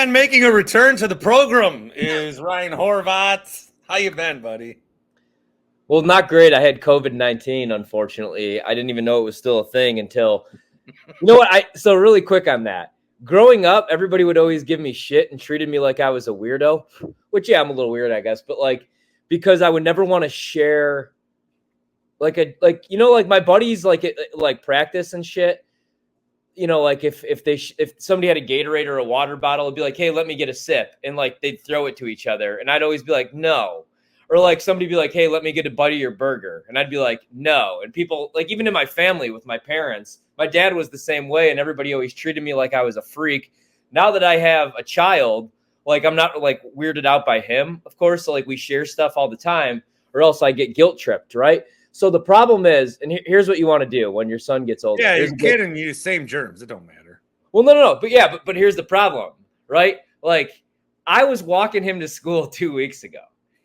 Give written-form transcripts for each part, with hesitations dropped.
man making a return to the program is Ryan Horvat. How you been, buddy? Well, not great. I had COVID-19, unfortunately. I didn't even know it was still a thing until, you know what? So really quick on that. Growing up, everybody would always give me shit and treated me like I was a weirdo, which, yeah, I'm a little weird, I guess. But like, because I would never want to share like my buddies, like practice and shit. You know, like if somebody had a Gatorade or a water bottle, it'd be like, hey, let me get a sip. And like, they'd throw it to each other. And I'd always be like, no. Or like somebody be like, hey, let me get a bite of your burger. And I'd be like, no. And people, like even in my family with my parents, my dad was the same way. And everybody always treated me like I was a freak. Now that I have a child, like I'm not like weirded out by him, of course. So like we share stuff all the time or else I get guilt tripped, right? So the problem is, and here's what you want to do when your son gets older. Yeah, your kid and you, same germs. It don't matter. Well, no. But yeah, but here's the problem, right? Like I was walking him to school 2 weeks ago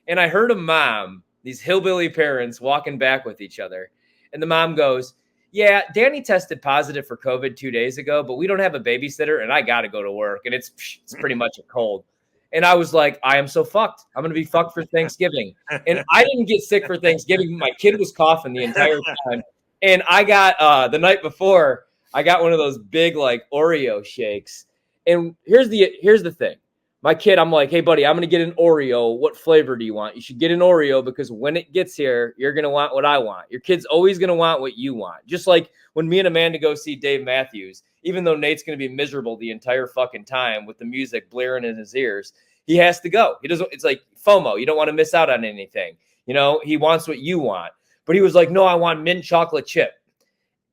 and I heard a mom, these hillbilly parents walking back with each other. And the mom goes, yeah, Danny tested positive for COVID 2 days ago, but we don't have a babysitter and I got to go to work. And it's pretty much a cold. And I was like, I am so fucked. I'm going to be fucked for Thanksgiving. And I didn't get sick for Thanksgiving. My kid was coughing the entire time. And I got, the night before, I got one of those big, like, Oreo shakes. And here's the thing. My kid, I'm like, hey, buddy, I'm going to get an Oreo. What flavor do you want? You should get an Oreo because when it gets here, you're going to want what I want. Your kid's always going to want what you want. Just like when me and Amanda go see Dave Matthews, even though Nate's going to be miserable the entire fucking time with the music blaring in his ears, he has to go. He doesn't. It's like FOMO. You don't want to miss out on anything. You know, he wants what you want. But he was like, no, I want mint chocolate chip.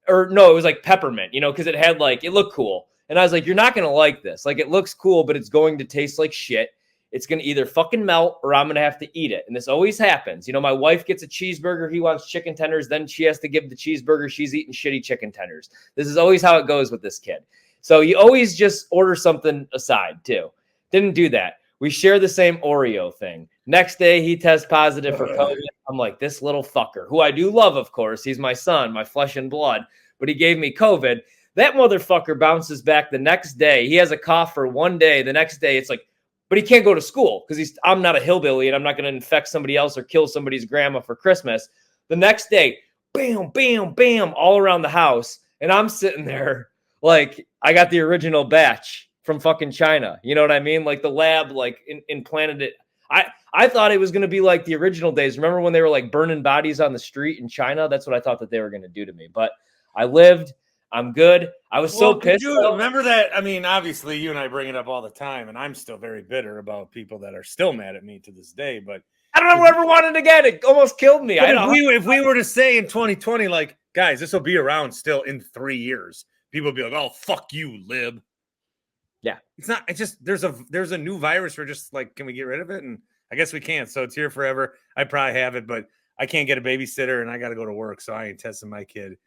Or no, it was like peppermint, you know, because it had like, it looked cool. And I was like, you're not going to like this. Like, it looks cool, but it's going to taste like shit. It's going to either fucking melt or I'm going to have to eat it. And this always happens. You know, my wife gets a cheeseburger. He wants chicken tenders. Then she has to give the cheeseburger. She's eating shitty chicken tenders. This is always how it goes with this kid. So you always just order something aside too. Didn't do that. We share the same Oreo thing. Next day, he tests positive for COVID. I'm like, this little fucker, who I do love, of course. He's my son, my flesh and blood. But he gave me COVID. That motherfucker bounces back the next day. He has a cough for 1 day. The next day, it's like, but he can't go to school because I'm not a hillbilly and I'm not going to infect somebody else or kill somebody's grandma for Christmas. The next day, bam, bam, bam, all around the house. And I'm sitting there like I got the original batch from fucking China. You know what I mean? Like the lab like implanted it. I thought it was going to be like the original days. Remember when they were like burning bodies on the street in China? That's what I thought that they were going to do to me. But I lived. I'm good. I was so pissed. Remember that? I mean, obviously, you and I bring it up all the time, and I'm still very bitter about people that are still mad at me to this day. But I don't ever want it again. It almost killed me. If we were to say in 2020, like, guys, this will be around still in 3 years, people would be like, "Oh, fuck you, lib." Yeah, it's not. It's just there's a new virus. We're just like, can we get rid of it? And I guess we can't. So it's here forever. I probably have it, but I can't get a babysitter, and I got to go to work, so I ain't testing my kid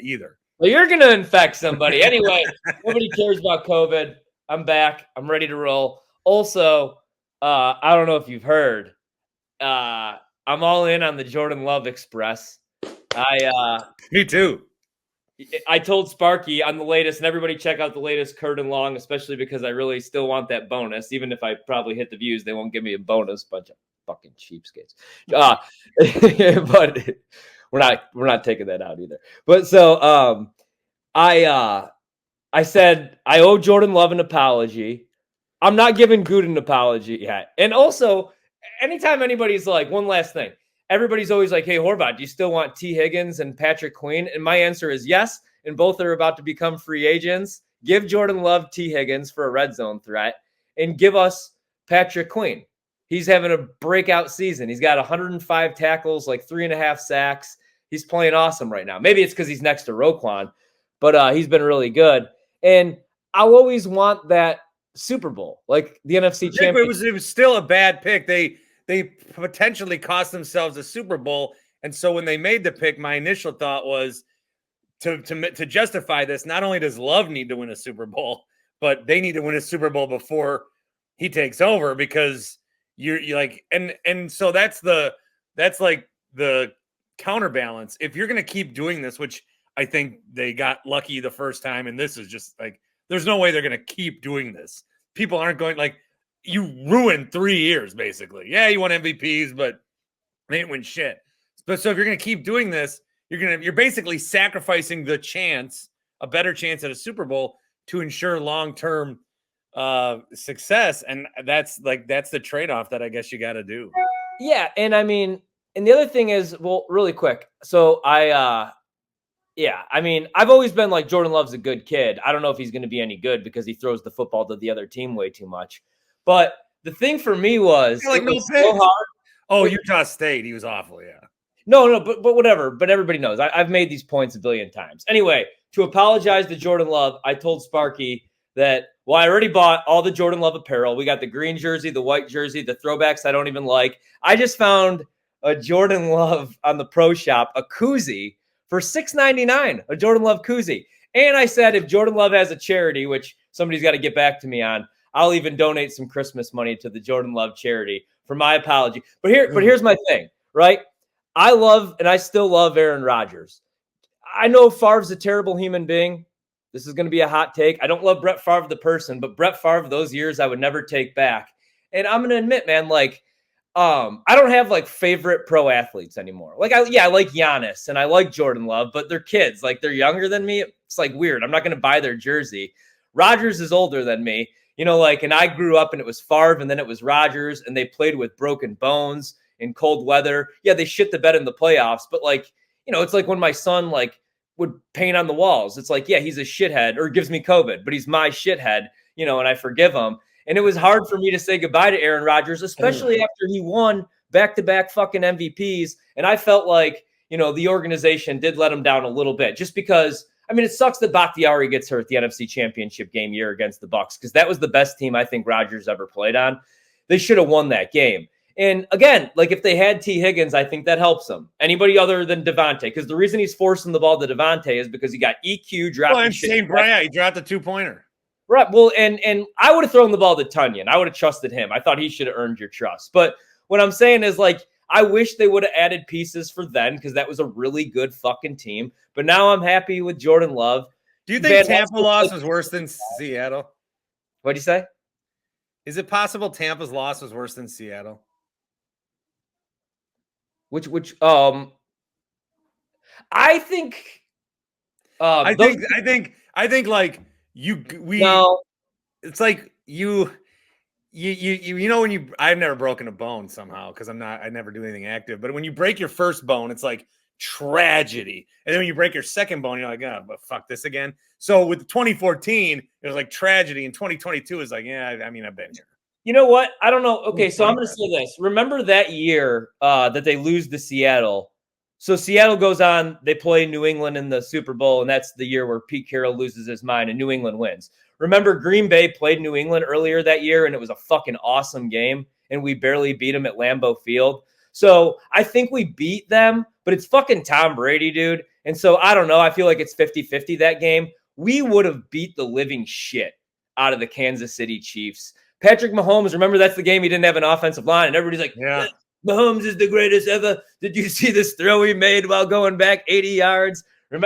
either. Well, you're going to infect somebody. Anyway, nobody cares about COVID. I'm back. I'm ready to roll. Also, I don't know if you've heard. I'm all in on the Jordan Love Express. Me too. I told Sparky on the latest, and everybody check out the latest Kurt and Long, especially because I really still want that bonus. Even if I probably hit the views, they won't give me a bonus. Bunch of fucking cheapskates. But we're not taking that out either. But so I said I owe Jordan Love an apology. I'm not giving Good an apology yet. And also, anytime anybody's like, one last thing, everybody's always like, hey, Horvat, do you still want T. Higgins and Patrick Queen? And my answer is yes. And both are about to become free agents. Give Jordan Love T. Higgins for a red zone threat and give us Patrick Queen. He's having a breakout season. He's got 105 tackles, like 3.5 sacks. He's playing awesome right now. Maybe it's because he's next to Roquan, but he's been really good. And I'll always want that Super Bowl, like the NFC Championship. It was still a bad pick. They potentially cost themselves a Super Bowl. And so when they made the pick, my initial thought was to justify this, not only does Love need to win a Super Bowl, but they need to win a Super Bowl before he takes over, because you're like, and so that's like the counterbalance. If you're going to keep doing this, which I think they got lucky the first time, and this is just like, there's no way they're going to keep doing this. people aren't going like you ruined 3 years basically. Yeah, you won MVPs, but they didn't win shit. But so if you're going to keep doing this, you're basically sacrificing the chance, a better chance at a Super Bowl to ensure long-term success, and that's the trade-off that I guess you got to do. Yeah, and I mean, and the other thing is, well, really quick. So yeah, I mean, I've always been like Jordan Love's a good kid. I don't know if he's going to be any good because he throws the football to the other team way too much. But the thing for me was, like, it was so hard. Oh, Utah State, he was awful, yeah. No, but whatever. But everybody knows. I've made these points a billion times. Anyway, to apologize to Jordan Love, I told Sparky that, well, I already bought all the Jordan Love apparel. We got the green jersey, the white jersey, the throwbacks I don't even like. I just found a Jordan Love on the Pro Shop, a koozie, for $6.99, a Jordan Love koozie. And I said, if Jordan Love has a charity, which somebody's got to get back to me on, I'll even donate some Christmas money to the Jordan Love charity for my apology. But here's my thing, right? I love, and I still love Aaron Rodgers. I know Favre's a terrible human being. This is going to be a hot take. I don't love Brett Favre the person, but Brett Favre, those years I would never take back. And I'm going to admit, man, like, I don't have like favorite pro athletes anymore. Like, I like Giannis and I like Jordan Love, but they're kids. Like, they're younger than me. It's like weird. I'm not going to buy their jersey. Rodgers is older than me, you know, like, and I grew up and it was Favre and then it was Rodgers and they played with broken bones in cold weather. Yeah, they shit the bed in the playoffs, but like, you know, it's like when my son like would paint on the walls. It's like, yeah, he's a shithead or gives me COVID, but he's my shithead, you know, and I forgive him. And it was hard for me to say goodbye to Aaron Rodgers, especially after he won back-to-back fucking MVPs. And I felt like, you know, the organization did let him down a little bit just because, I mean, it sucks that Bakhtiari gets hurt the NFC Championship game year against the Bucks because that was the best team I think Rodgers ever played on. They should have won that game. And again, like if they had T. Higgins, I think that helps them. Anybody other than Devontae, because the reason he's forcing the ball to Devontae is because he got EQ dropped. Well, and St. Brian, he dropped a 2-pointer. Right. Well, and I would have thrown the ball to Tunyon. I would have trusted him. I thought he should have earned your trust. But what I'm saying is, like, I wish they would have added pieces for then because that was a really good fucking team. But now I'm happy with Jordan Love. Do you think Tampa loss was worse than Seattle? What'd you say? Is it possible Tampa's loss was worse than Seattle? I think I think like it's like you know when I've never broken a bone somehow because I never do anything active, but when you break your first bone it's like tragedy, and then when you break your second bone you're like, oh, but fuck this again. So with 2014 it was like tragedy, and 2022 is like, yeah, I mean, I've been here. You know what? I don't know. Okay, so I'm going to say this. Remember that year that they lose to Seattle? So Seattle goes on, they play New England in the Super Bowl, and that's the year where Pete Carroll loses his mind and New England wins. Remember Green Bay played New England earlier that year, and it was a fucking awesome game, and we barely beat them at Lambeau Field. So I think we beat them, but it's fucking Tom Brady, dude. And so I don't know. I feel like it's 50-50 that game. We would have beat the living shit out of the Kansas City Chiefs. Patrick Mahomes, remember that's the game he didn't have an offensive line, and everybody's like, yeah, Mahomes is the greatest ever. Did you see this throw he made while going back 80 yards?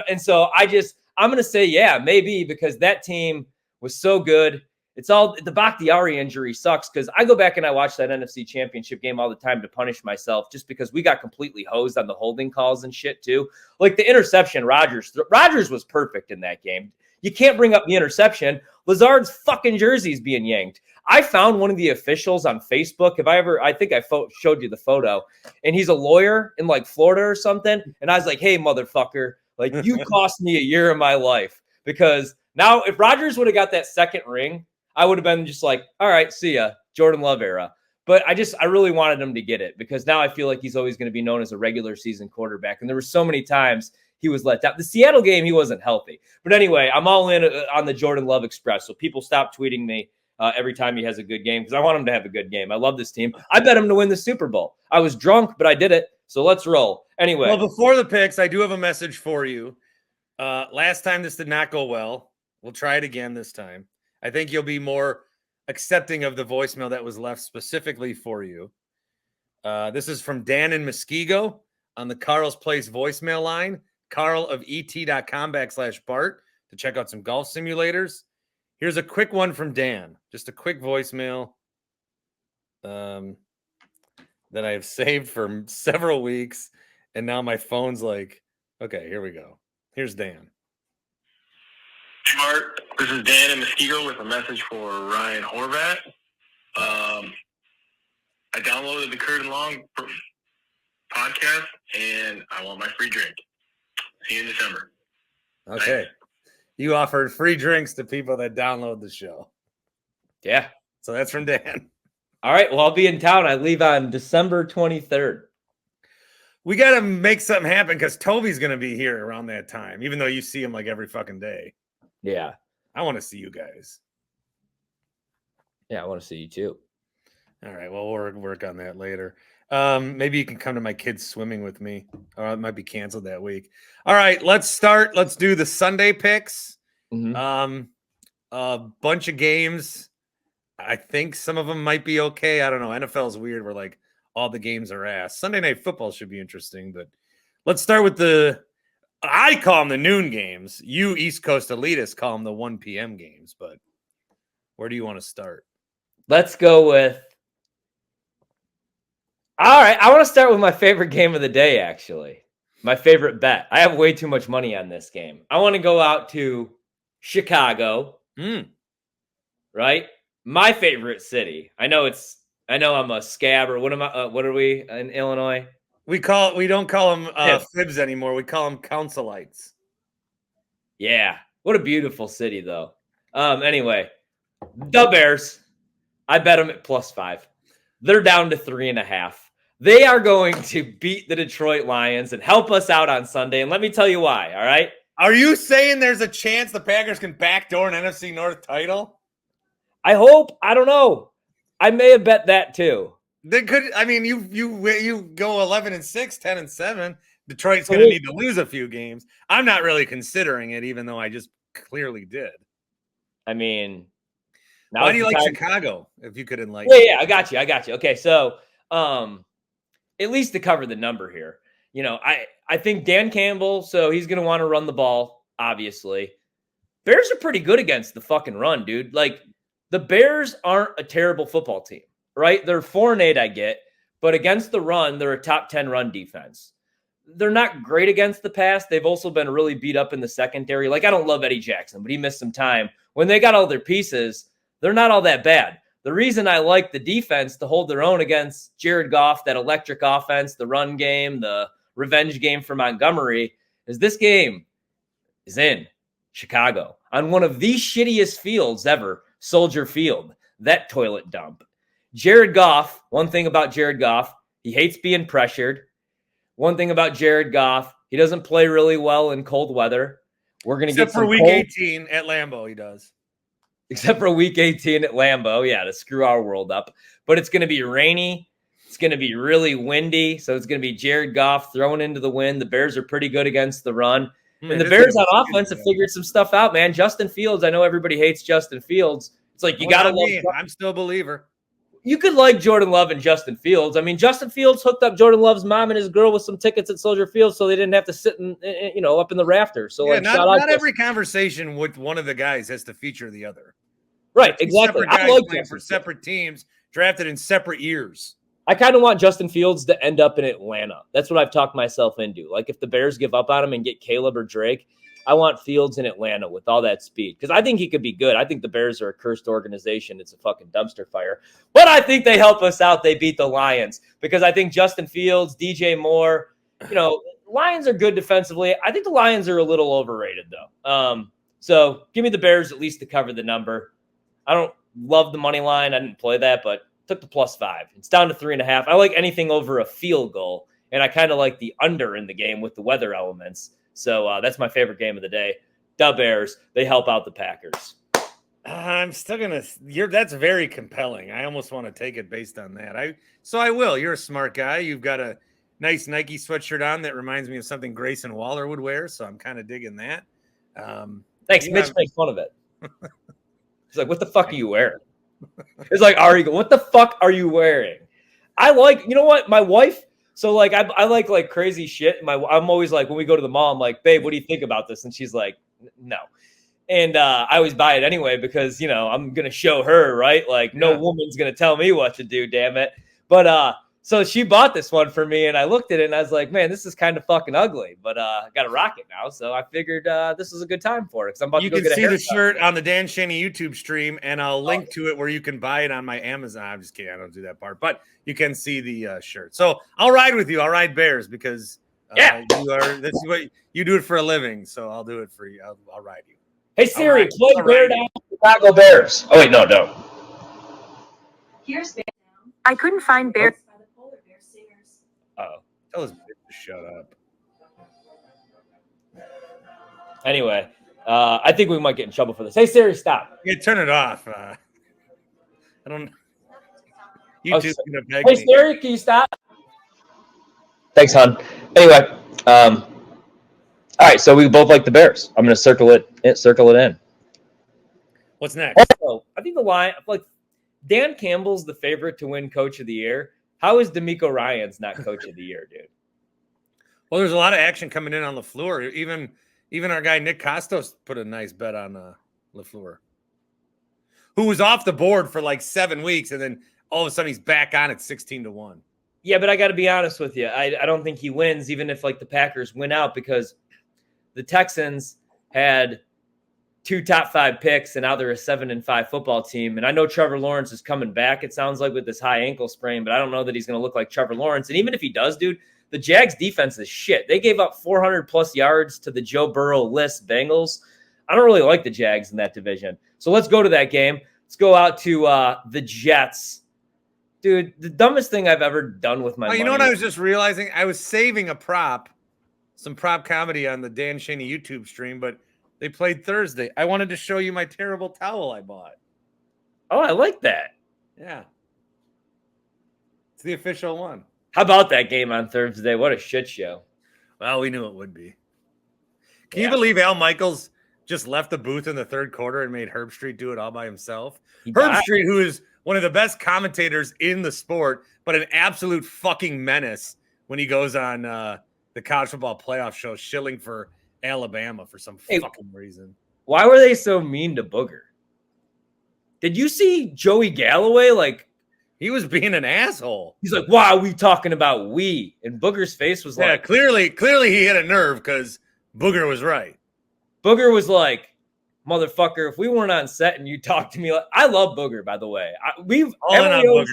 And so I'm going to say, yeah, maybe, because that team was so good. It's all the Bakhtiari injury sucks because I go back and I watch that NFC Championship game all the time to punish myself just because we got completely hosed on the holding calls and shit too. Like the interception, Rodgers was perfect in that game. You can't bring up the interception. Lazard's fucking jersey's being yanked. I found one of the officials on Facebook. I think I showed you the photo, and he's a lawyer in like Florida or something. And I was like, hey, motherfucker, like you cost me a year of my life, because now if Rodgers would have got that second ring, I would have been just like, all right, see ya, Jordan Love era. But I really wanted him to get it because now I feel like he's always going to be known as a regular season quarterback. And there were so many times he was let down. The Seattle game, he wasn't healthy. But anyway, I'm all in on the Jordan Love Express. So people stop tweeting me every time he has a good game because I want him to have a good game. I love this team. I bet him to win the Super Bowl. I was drunk, but I did it. So let's roll. Anyway. Well, before the picks, I do have a message for you. Last time this did not go well. We'll try it again this time. I think you'll be more accepting of the voicemail that was left specifically for you. This is from Dan in Muskego on the Carl's Place voicemail line, carlofet.com/Bart, to check out some golf simulators. Here's a quick one from Dan. Just a quick voicemail that I have saved for several weeks. And now my phone's like, okay, here we go. Here's Dan. Hey, Bart. This is Dan in Mosquito with a message for Ryan Horvat. I downloaded the Kurt and Long podcast, and I want my free drink. See you in December. Okay. Thanks. You offered free drinks to people that download the show. Yeah. So that's from Dan. All right. Well, I'll be in town. I leave on December 23rd. We got to make something happen because Toby's going to be here around that time, even though you see him like every fucking day. Yeah. I want to see you guys. Yeah, I want to see you too. All right. Well, we'll work on that later. Maybe you can come to my kids swimming with me, or it might be canceled that week. All right, let's start. Let's do the Sunday picks. Mm-hmm. A bunch of games. I think some of them might be okay. I don't know. NFL's weird where like all the games are ass. Sunday Night Football should be interesting, but let's start with I call them the noon games. You East Coast elitists call them the 1 p.m. games, but where do you want to start? Let's go with. All right, I want to start with my favorite game of the day, actually. My favorite bet. I have way too much money on this game. I want to go out to Chicago. Right? My favorite city. I know I'm a scab, or what are we in Illinois? We don't call them fibs anymore. We call them councilites. Yeah. What a beautiful city, though. Anyway, the Bears. I bet them at +5. They're down to 3.5. They are going to beat the Detroit Lions and help us out on Sunday. And let me tell you why, all right? Are you saying there's a chance the Packers can backdoor an NFC North title? I hope. I don't know. I may have bet that too. They could. I mean, you go 11-6, 10-7. Detroit's going to need to lose a few games. I'm not really considering it, even though I just clearly did. I mean, why do you like Chicago? If you could enlighten. Yeah, I got you. Okay, so at least to cover the number here, I think Dan Campbell. So he's going to want to run the ball. Obviously, Bears are pretty good against the fucking run, dude. Like the Bears aren't a terrible football team. Right? They're 4-8, I get, but against the run, they're a top 10 run defense. They're not great against the pass. They've also been really beat up in the secondary. Like, I don't love Eddie Jackson, but he missed some time. When they got all their pieces, they're not all that bad. The reason I like the defense to hold their own against Jared Goff, that electric offense, the run game, the revenge game for Montgomery, is this game is in Chicago on one of the shittiest fields ever, Soldier Field, that toilet dump. Jared Goff, one thing about Jared Goff, he hates being pressured. One thing about Jared Goff, he doesn't play really well in cold weather. We're going to get for week 18 at Lambeau, he does. Except for week 18 at Lambeau, yeah, to screw our world up. But it's going to be rainy. It's going to be really windy. So it's going to be Jared Goff throwing into the wind. The Bears are pretty good against the run. And the Bears on offense have figured some stuff out, man. Justin Fields, I know everybody hates Justin Fields. It's like you got to love. I'm still a believer. You could like Jordan Love and Justin Fields. I mean, Justin Fields hooked up Jordan Love's mom and his girl with some tickets at Soldier Field so they didn't have to sit up in the rafters. So, not every conversation with one of the guys has to feature the other. Right, exactly. I like playing for separate teams, drafted in separate years. I kind of want Justin Fields to end up in Atlanta. That's what I've talked myself into. Like, if the Bears give up on him and get Caleb or Drake, I want Fields in Atlanta with all that speed because I think he could be good. I think the Bears are a cursed organization. It's a fucking dumpster fire. But I think they help us out. They beat the Lions because I think Justin Fields, DJ Moore, Lions are good defensively. I think the Lions are a little overrated, though. So give me the Bears at least to cover the number. I don't love the money line. I didn't play that, but took the +5. It's down to 3.5. I like anything over a field goal, and I kind of like the under in the game with the weather elements. So that's my favorite game of the day. The Bears, they help out the Packers. I'm still going to – that's very compelling. I almost want to take it based on that. I will. You're a smart guy. You've got a nice Nike sweatshirt on that reminds me of something Grayson Waller would wear, so I'm kind of digging that. Thanks. Mitch makes fun of it. He's like, what the fuck are you wearing? It's like, what the fuck are you wearing? I like – you know what? My wife – so, like, I like crazy shit. I'm always like, when we go to the mall, I'm like, babe, what do you think about this? And she's like, no. And I always buy it anyway because, you know, I'm going to show her, right? Like, no woman's going to tell me what to do, damn it. But so she bought this one for me, and I looked at it, and I was like, man, this is kind of fucking ugly. But I got to rock it now, so I figured this was a good time for it because I'm about to go get a haircut. You can see the shirt on the Dan Schani YouTube stream, and I'll link to it where you can buy it on my Amazon. I'm just kidding. I don't do that part. But you can see the shirt. So I'll ride with you. I'll ride Bears because this is what you do it for a living. So I'll do it for you. I'll ride you. Hey, Siri, play Bear Down Chicago Bears. Oh, wait, no. Here's Bear Down. I couldn't find Bears by the Polar Bear Singers. Uh-oh. Tell this bitch to shut up. Anyway, I think we might get in trouble for this. Hey, Siri, stop. Yeah, turn it off. I don't. YouTube's gonna beg Hey, me. Siri, can you stop? Thanks, hon. Anyway, all right, so we both like the Bears. I'm going to circle it in. What's next? Also, I think the line, like, Dan Campbell's the favorite to win Coach of the Year. How is D'Amico Ryans not Coach of the Year, dude? Well, there's a lot of action coming in on LaFleur. Even our guy Nick Costos put a nice bet on LaFleur, who was off the board for like 7 weeks, and then all of a sudden he's back on at 16-1. Yeah, but I got to be honest with you. I don't think he wins, even if like the Packers win out, because the Texans had 2 top 5 picks, and now they're a 7-5 football team. And I know Trevor Lawrence is coming back, it sounds like, with this high ankle sprain, but I don't know that he's going to look like Trevor Lawrence. And even if he does, dude, the Jags defense is shit. They gave up 400-plus yards to the Joe Burrow-less Bengals. I don't really like the Jags in that division. So let's go to that game. Let's go out to the Jets. Dude, the dumbest thing I've ever done with my money. You know what I was just realizing? I was saving some prop comedy on the Dan Schani YouTube stream, but they played Thursday. I wanted to show you my terrible towel I bought. Oh, I like that. Yeah. It's the official one. How about that game on Thursday? What a shit show. Well, we knew it would be. Can you believe Al Michaels just left the booth in the third quarter and made Herb Street do it all by himself? Herb Street, who is one of the best commentators in the sport, but an absolute fucking menace when he goes on the college football playoff show shilling for Alabama for some fucking reason. Why were they so mean to Booger? Did you see Joey Galloway? Like, he was being an asshole. He's like, why are we talking about we? And Booger's face was like, clearly he hit a nerve because Booger was right. Booger was like, motherfucker, if we weren't on set and you talked to me, like, I love Booger, by the way. Booger.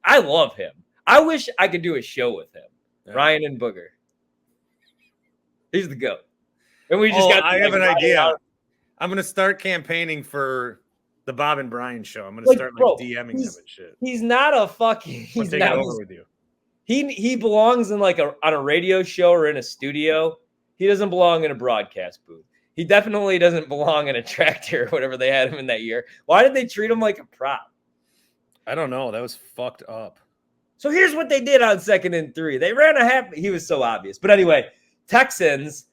I love him. I wish I could do a show with him. Yeah. Ryan and Booger. He's the GOAT. And we just got. I have an idea. I'm going to start campaigning for the Bob and Brian show. I'm going to start DMing him and shit. He's not a fucking. He's take not it over with you. He belongs in like on a radio show or in a studio. He doesn't belong in a broadcast booth. He definitely doesn't belong in a tractor or whatever they had him in that year. Why did they treat him like a prop? I don't know. That was fucked up. So here's what they did on 2nd and 3. They ran a half. He was so obvious. But anyway, Texans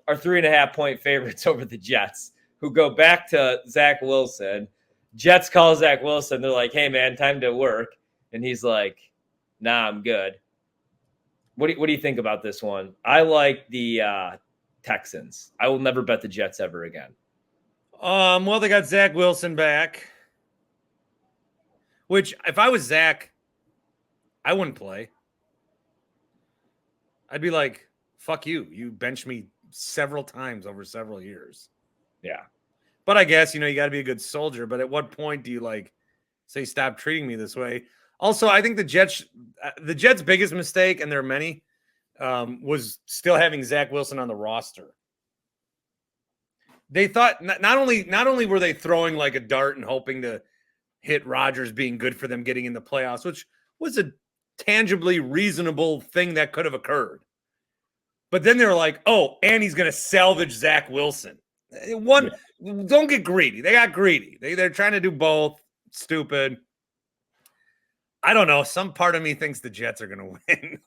are 3.5-point favorites over the Jets, who go back to Zach Wilson. Jets call Zach Wilson. They're like, hey, man, time to work. And he's like, nah, I'm good. What do you think about this one? I like the Texans. I will never bet the Jets ever again. Well, they got Zach Wilson back, which if I was Zach, I wouldn't play. I'd be like, fuck you. You benched me several times over several years. Yeah. But I guess, you got to be a good soldier. But at what point do you say, stop treating me this way? Also, I think the Jets' biggest mistake, and there are many, was still having Zach Wilson on the roster. They thought not only were they throwing like a dart and hoping to hit Rodgers being good for them getting in the playoffs, which was a tangibly reasonable thing that could have occurred. But then they were like, oh, and he's going to salvage Zach Wilson. Don't get greedy. They got greedy. They're trying to do both. Stupid. I don't know. Some part of me thinks the Jets are going to win.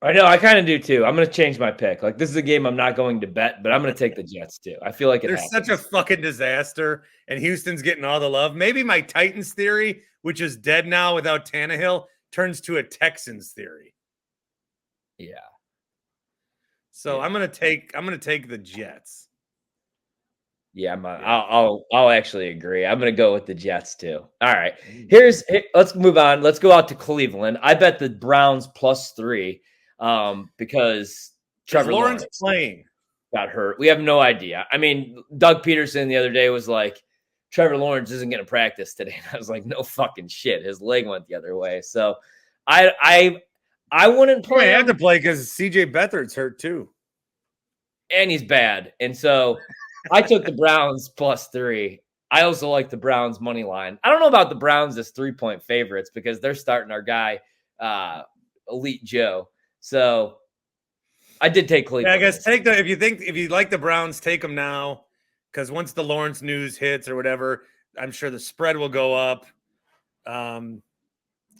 I know. I kind of do too. I'm going to change my pick. Like, this is a game I'm not going to bet, but I'm going to take the Jets too. I feel like they're such a fucking disaster, and Houston's getting all the love. Maybe my Titans theory, which is dead now without Tannehill, turns to a Texans theory. Yeah. So yeah. I'm going to take the Jets. Yeah, I'll actually agree. I'm gonna go with the Jets too. All right, let's move on. Let's go out to Cleveland. I bet the Browns +3 because Trevor Lawrence Lawrence playing got hurt. We have no idea. I mean, Doug Peterson the other day was like, Trevor Lawrence isn't going to practice today. And I was like, no fucking shit. His leg went the other way. So I wouldn't play I him. have to play because CJ Beathard's hurt too. And he's bad. And so I took the Browns +3. I also like the Browns money line. I don't know about the Browns as 3-point favorites because they're starting our guy, Elite Joe. So I did take Cleveland. Yeah, I guess if you like the Browns, take them now. Because once the Lawrence news hits or whatever, I'm sure the spread will go up. I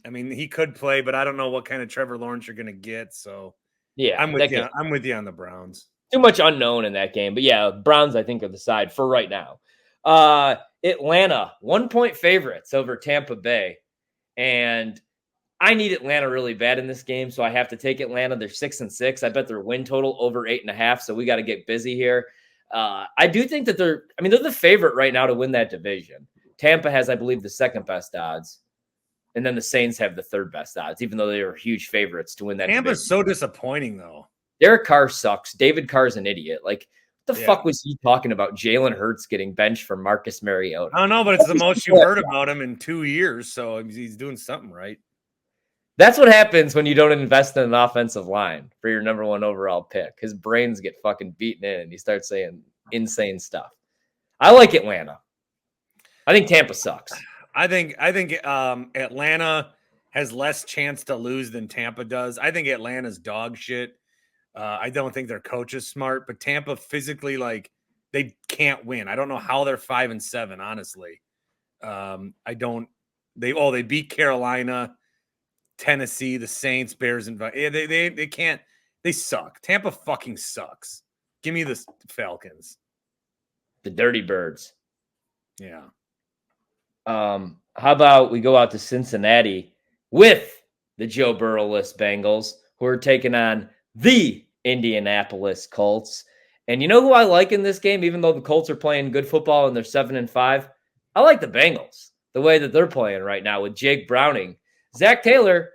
mean, he could play, but I don't know what kind of Trevor Lawrence you're going to get. So yeah, I'm with you. I'm with you on the Browns. Too much unknown in that game, but yeah, Browns I think are the side for right now. Atlanta 1-point favorites over Tampa Bay, and I need Atlanta really bad in this game, so I have to take Atlanta. They're 6-6. I bet their win total over 8.5. So we got to get busy here. I do think that they're the favorite right now to win that division. Tampa has, I believe, the second best odds, and then the Saints have the third best odds, even though they were huge favorites to win that. Tampa's division. so disappointing, though. Derek Carr sucks. David Carr's an idiot. Like, what the fuck was he talking about? Jalen Hurts getting benched for Marcus Mariota. I don't know, but it's the most you've heard about him in 2 years, so he's doing something right. That's what happens when you don't invest in an offensive line for your number 1 overall pick. His brains get fucking beaten in and he starts saying insane stuff. I like Atlanta. I think Tampa sucks. I think Atlanta has less chance to lose than Tampa does. I think Atlanta's dog shit. I don't think their coach is smart, but Tampa physically, like, they can't win. I don't know how they're 5-7, honestly. They beat Carolina, Tennessee, the Saints, Bears, and they can't. They suck. Tampa fucking sucks. Give me the Falcons. The Dirty Birds. Yeah. How about we go out to Cincinnati with the Joe Burrow-less Bengals, who are taking on the Indianapolis Colts. And you know who I like in this game, even though the Colts are playing good football and they're 7-5? I like the Bengals, the way that they're playing right now with Jake Browning. Zach Taylor,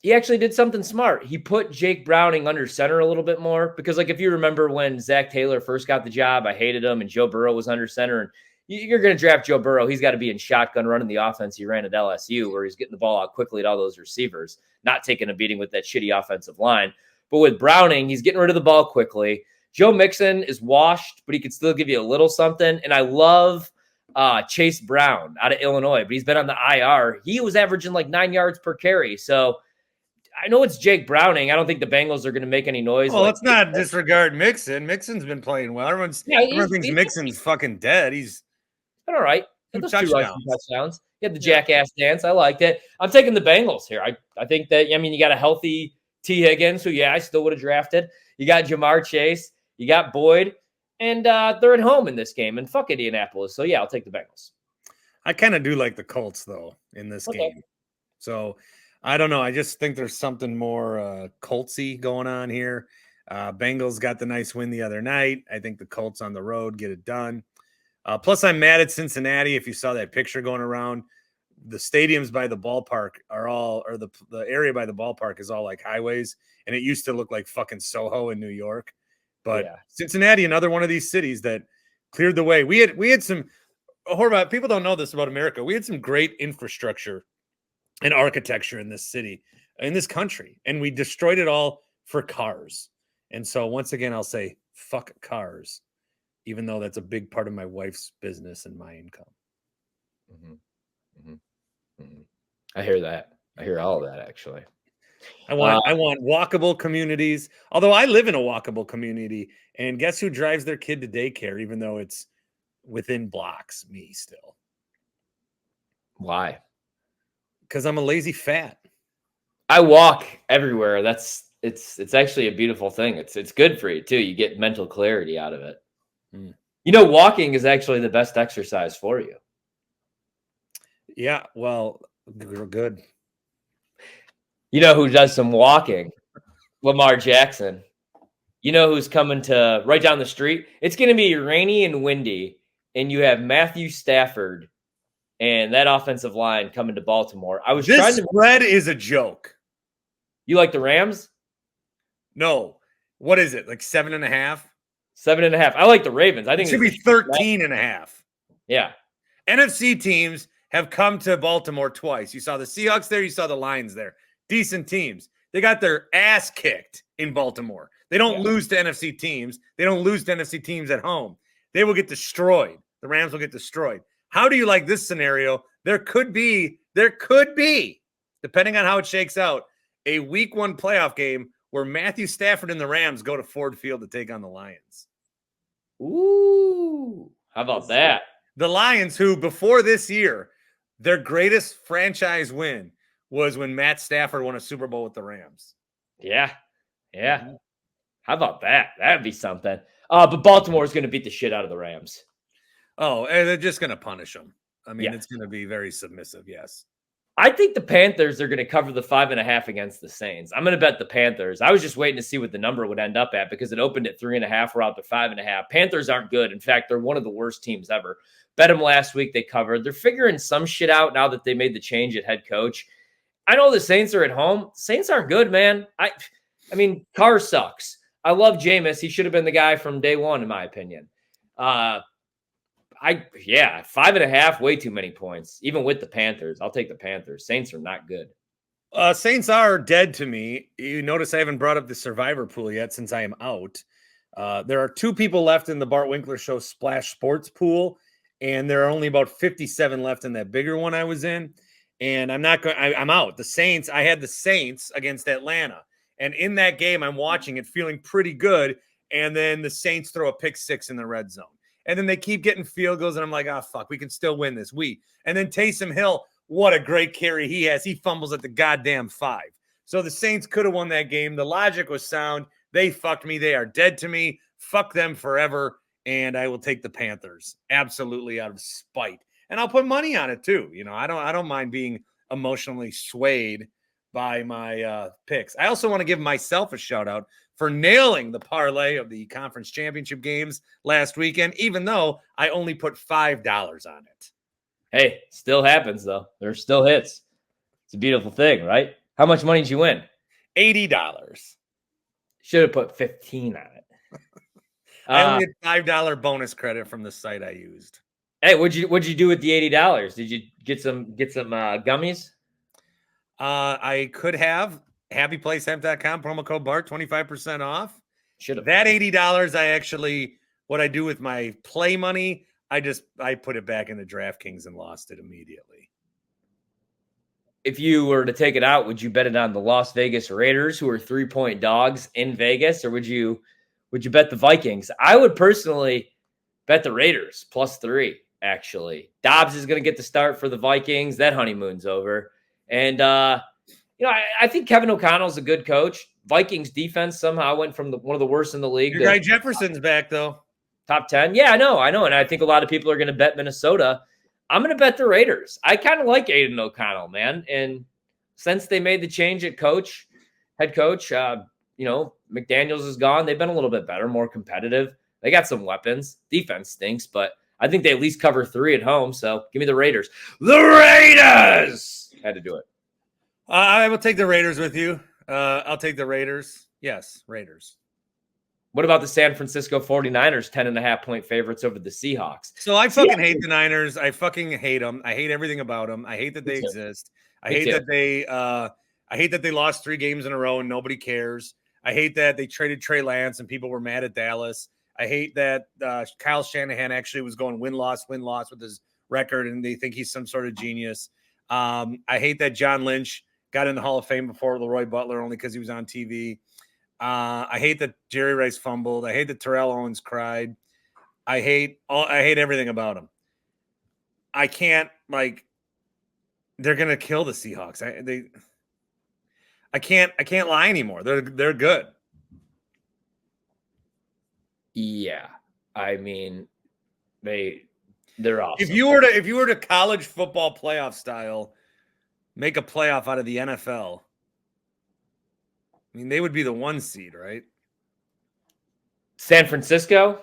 he actually did something smart. He put Jake Browning under center a little bit more because, like, if you remember when Zach Taylor first got the job, I hated him, and Joe Burrow was under center. And you're going to draft Joe Burrow. He's got to be in shotgun running the offense he ran at LSU, where he's getting the ball out quickly to all those receivers, not taking a beating with that shitty offensive line. But with Browning, he's getting rid of the ball quickly. Joe Mixon is washed, but he could still give you a little something. And I love Chase Brown out of Illinois, but he's been on the IR. He was averaging like 9 yards per carry. So I know it's Jake Browning. I don't think the Bengals are going to make any noise. Well, let's not disregard Mixon. Mixon's been playing well. Everyone thinks Mixon's fucking dead. He's been all right. Those 2 touchdowns. He had the jackass dance. I liked it. I'm taking the Bengals here. I think that, you got a healthy T. Higgins, who, I still would have drafted. You got Jamar Chase. You got Boyd. And they're at home in this game. And fuck Indianapolis. So, I'll take the Bengals. I kind of do like the Colts, though, in this game. So, I don't know. I just think there's something more Coltsy going on here. Bengals got the nice win the other night. I think the Colts on the road get it done. Plus, I'm mad at Cincinnati. If you saw that picture going around, the stadiums by the ballpark the area by the ballpark is all like highways, and it used to look like fucking Soho in New York. But Cincinnati, another one of these cities that cleared the way. We had some Horvat. People don't know this about America. We had some great infrastructure and architecture in this city, in this country, and we destroyed it all for cars. And so once again, I'll say fuck cars, even though that's a big part of my wife's business and my income. Mm-hmm. Mm-hmm. Mm-hmm. I hear that. I hear all of that, actually. I want walkable communities, although I live in a walkable community, and guess who drives their kid to daycare, even though it's within blocks? Me still. Why? Because I'm a lazy fat. I walk everywhere. It's actually a beautiful thing. It's good for you too. You get mental clarity out of it. Mm. Walking is actually the best exercise for you. Yeah, well, good. You know who does some walking? Lamar Jackson. You know who's coming to right down the street? It's going to be rainy and windy, and you have Matthew Stafford and that offensive line coming to Baltimore. I was trying This to. spread is a joke. You like the Rams? No. What is it? Like 7.5? 7.5. I like the Ravens. I think It should be 13.5. Yeah. NFC teams have come to Baltimore twice. You saw the Seahawks there. You saw the Lions there. Decent teams. They got their ass kicked in Baltimore. They don't lose to NFC teams. They don't lose to NFC teams at home. They will get destroyed. The Rams will get destroyed. How do you like this scenario? There could be, depending on how it shakes out, a week 1 playoff game where Matthew Stafford and the Rams go to Ford Field to take on the Lions. Ooh. How about that? The Lions, who before this year, their greatest franchise win was when Matt Stafford won a Super Bowl with the Rams. Yeah. Yeah. How about that? That'd be something. But Baltimore is going to beat the shit out of the Rams. Oh, and they're just going to punish them. I mean, it's going to be very submissive, yes. I think the Panthers are going to cover the 5.5 against the Saints. I'm going to bet the Panthers. I was just waiting to see what the number would end up at because it opened at 3.5. We're out to 5.5. Panthers aren't good. In fact, they're one of the worst teams ever. Bet them last week. They covered. They're figuring some shit out now that they made the change at head coach. I know the Saints are at home. Saints aren't good, man. I mean, Carr sucks. I love Jameis. He should have been the guy from day one, in my opinion. 5.5, way too many points. Even with the Panthers, I'll take the Panthers. Saints are not good. Saints are dead to me. You notice I haven't brought up the survivor pool yet since I am out. There are 2 people left in the Bart Winkler Show Splash Sports pool, and there are only about 57 left in that bigger one I was in. And I'm not going. I'm out. The Saints. I had the Saints against Atlanta, and in that game, I'm watching it, feeling pretty good. And then the Saints throw a pick 6 in the red zone. And then they keep getting field goals, and I'm like, oh, fuck, we can still win this. And then Taysom Hill, what a great carry he has. He fumbles at the goddamn 5. So the Saints could have won that game. The logic was sound. They fucked me. They are dead to me. Fuck them forever. And I will take the Panthers absolutely out of spite. And I'll put money on it too. You know, I don't mind being emotionally swayed by my picks. I also want to give myself a shout out for nailing the parlay of the conference championship games last weekend, even though I only put $5 on it. Hey, still happens though. There's still hits. It's a beautiful thing, right? How much money did you win? $80. Should have put 15 on it. I only had $5 bonus credit from the site I used. Hey, what'd you do with the $80? Did you get some gummies? I could have happyplacehemp.com promo code Bart 25% off. Should have. That $80 I actually, what I do with my play money, I put it back into DraftKings and lost it immediately. If you were to take it out, would you bet it on the Las Vegas Raiders, who are 3-point dogs in Vegas, or would you bet the Vikings? I would personally bet the Raiders +3. Actually, Dobbs is going to get the start for the Vikings. That honeymoon's over, and I think Kevin O'Connell's a good coach. Vikings defense somehow went from one of the worst in the league. Your guy Jefferson's back though. Top 10. Yeah, I know. And I think a lot of people are going to bet Minnesota. I'm going to bet the Raiders. I kind of like Aiden O'Connell, man. And since they made the change at head coach, McDaniels is gone. They've been a little bit better, more competitive. They got some weapons. Defense stinks, but I think they at least cover 3 at home. So give me the Raiders. The Raiders! Had to do it. I will take the Raiders with you. I'll take the Raiders. Yes, Raiders. What about the San Francisco 49ers, 10.5-point favorites over the Seahawks? So I fucking hate the Niners. I fucking hate them. I hate everything about them. I hate that they exist. I hate that they lost 3 games in a row and nobody cares. I hate that they traded Trey Lance and people were mad at Dallas. I hate that Kyle Shanahan actually was going win-loss with his record, and they think he's some sort of genius. I hate that John Lynch got in the Hall of Fame before Leroy Butler only because he was on TV. I hate that Jerry Rice fumbled. I hate that Terrell Owens cried. I hate everything about him. I can't they're gonna kill the Seahawks. I can't lie anymore. They're good. Yeah, I mean, they're awesome. If you were to college football playoff style, make a playoff out of the NFL. I mean, they would be the 1 seed, right? San Francisco?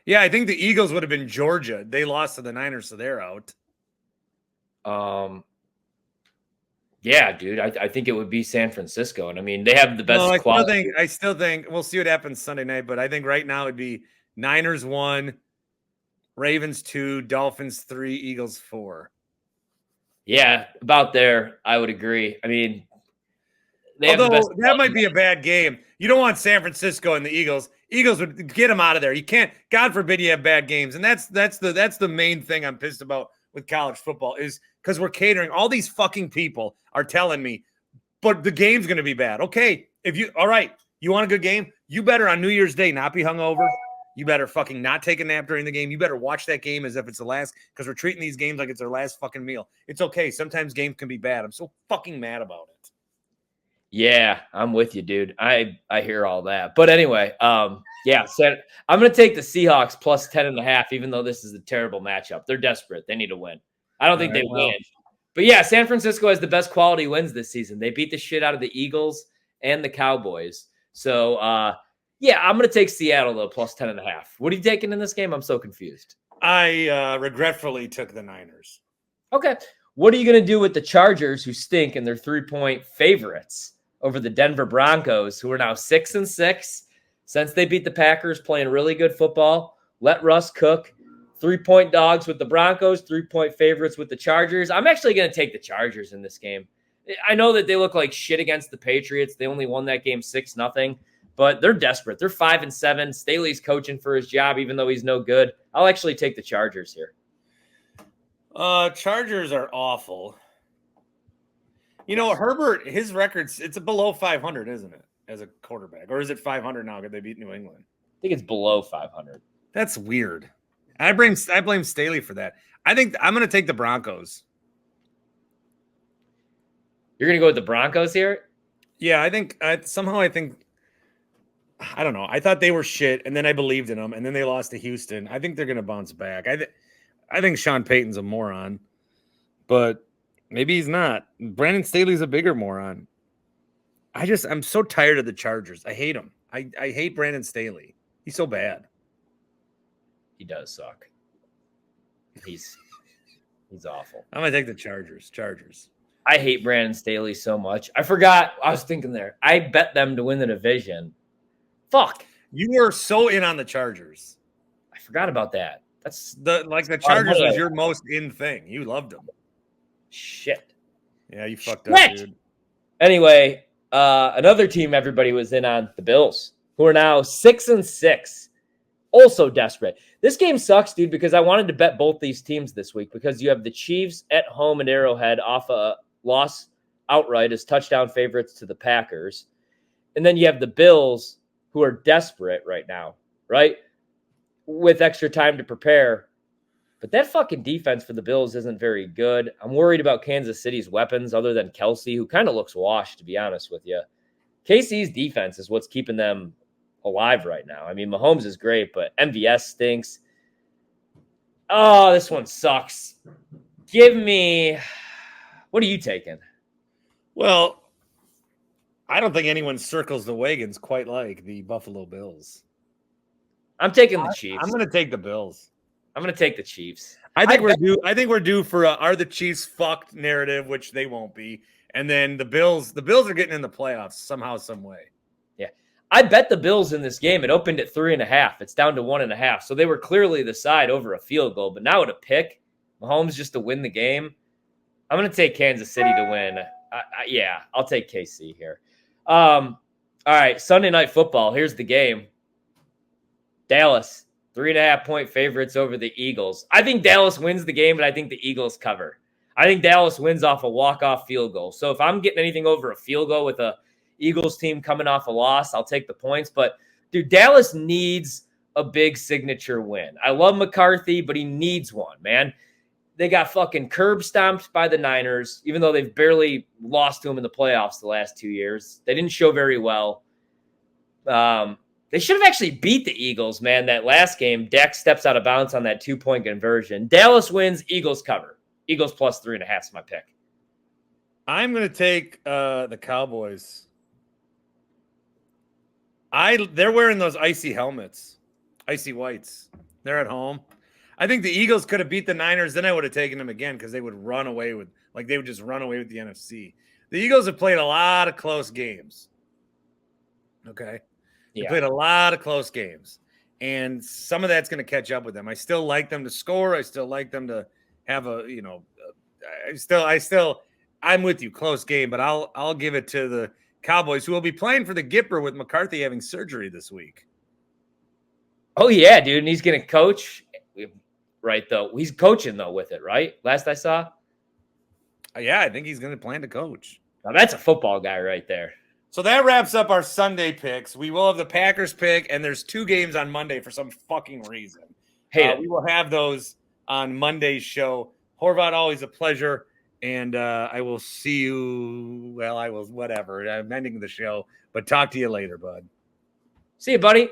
Yeah, I think the Eagles would have been Georgia. They lost to the Niners, so they're out. Yeah, dude. I think it would be San Francisco. And I mean, they have the best No, quality. I still think we'll see what happens Sunday night, but I think right now it'd be Niners 1, Ravens 2, Dolphins 3, Eagles 4. Yeah, about there, I would agree. I mean, they have the Although best that might quality. be a bad game. You don't want San Francisco and the Eagles. Eagles would get them out of there. You can't. God forbid you have bad games, and that's the main thing I'm pissed about with college football is because we're catering. All these fucking people are telling me, but the game's going to be bad. Okay, all right, you want a good game? You better on New Year's Day not be hungover. You better fucking not take a nap during the game. You better watch that game as if it's the last, because we're treating these games like it's their last fucking meal. It's okay. Sometimes games can be bad. I'm so fucking mad about it. Yeah, I'm with you, dude. I hear all that. But anyway, yeah, so I'm going to take the Seahawks plus 10.5, even though this is a terrible matchup. They're desperate. They need to win. I don't think they win. But yeah, San Francisco has the best quality wins this season. They beat the shit out of the Eagles and the Cowboys. So, yeah, I'm going to take Seattle, though, plus 10.5. What are you taking in this game? I'm so confused. I regretfully took the Niners. Okay. What are you going to do with the Chargers, who stink and they're 3-point favorites over the Denver Broncos, who are now 6-6 since they beat the Packers, playing really good football? Let Russ cook. 3-point dogs with the Broncos, 3-point favorites with the Chargers. I'm actually going to take the Chargers in this game. I know that they look like shit against the Patriots. They only won that game 6-0, but they're desperate. They're 5-7. Staley's coaching for his job, even though he's no good. I'll actually take the Chargers here. Chargers are awful. You know, Herbert, his records, it's below 500, isn't it, as a quarterback? Or is it 500 now because they beat New England? I think it's below 500. That's weird. I blame Staley for that. I think I'm going to take the Broncos. You're going to go with the Broncos here? Yeah, I think I don't know. I thought they were shit, and then I believed in them, and then they lost to Houston. I think they're going to bounce back. I think Sean Payton's a moron, but maybe he's not. Brandon Staley's a bigger moron. I'm so tired of the Chargers. I hate him. I hate Brandon Staley. He's so bad. He does suck. He's awful. I'm going to take the Chargers. I hate Brandon Staley so much. I forgot. I was thinking there. I bet them to win the division. Fuck. You were so in on the Chargers. I forgot about that. That's the Chargers was your most in thing. You loved them. Shit. Yeah, you fucked up, dude. Anyway, another team everybody was in on, the Bills, who are now 6-6. Also desperate. This game sucks, dude, because I wanted to bet both these teams this week because you have the Chiefs at home in Arrowhead off a loss outright as touchdown favorites to the Packers. And then you have the Bills, who are desperate right now, right? With extra time to prepare. But that fucking defense for the Bills isn't very good. I'm worried about Kansas City's weapons other than Kelsey, who kind of looks washed, to be honest with you. KC's defense is what's keeping them alive right now. I mean, Mahomes is great, but MVS stinks. Oh, this one sucks. Give me... What are you taking? Well, I don't think anyone circles the wagons quite like the Buffalo Bills. I'm taking the Chiefs. I'm going to take the Bills. I'm going to take the Chiefs. I think we're due for are the Chiefs fucked narrative, which they won't be. And then the Bills are getting in the playoffs somehow, some way. Yeah. I bet the Bills in this game. It opened at 3.5. It's down to 1.5. So they were clearly the side over a field goal. But now at a pick, Mahomes just to win the game. I'm going to take Kansas City to win. Yeah, I'll take KC here. All right, Sunday Night Football. Here's the game. Dallas, 3.5-point favorites over the Eagles. I think Dallas wins the game, but I think the Eagles cover. I think Dallas wins off a walk-off field goal. So if I'm getting anything over a field goal with a Eagles team coming off a loss, I'll take the points. But, dude, Dallas needs a big signature win. I love McCarthy, but he needs one, man. They got fucking curb stomped by the Niners, even though they've barely lost to them in the playoffs the last 2 years. They didn't show very well. They should have actually beat the Eagles, man, that last game. Dak steps out of bounds on that 2-point conversion. Dallas wins, Eagles cover. Eagles plus 3.5 is my pick. I'm going to take the Cowboys. They're wearing those icy helmets. Icy Whites. They're at home. I think the Eagles could have beat the Niners. Then I would have taken them again because they would run away with, like, they would just run away with the NFC. The Eagles have played a lot of close games. Okay. They played a lot of close games. And some of that's going to catch up with them. I still like them to score. I still like them to have I'm with you, close game, but I'll give it to the Cowboys, who will be playing for the Gipper with McCarthy having surgery this week. Oh yeah, dude, and he's gonna coach, right? Though he's coaching though with it, right? Last I saw. Yeah, I think he's gonna plan to coach. Now that's a football guy right there. So that wraps up our Sunday picks. We will have the Packers pick, and there's 2 games on Monday for some fucking reason. We will have those on Monday's show. Horvat, always a pleasure. And I will see you. Well, I will, whatever. I'm ending the show, but talk to you later, bud. See you, buddy.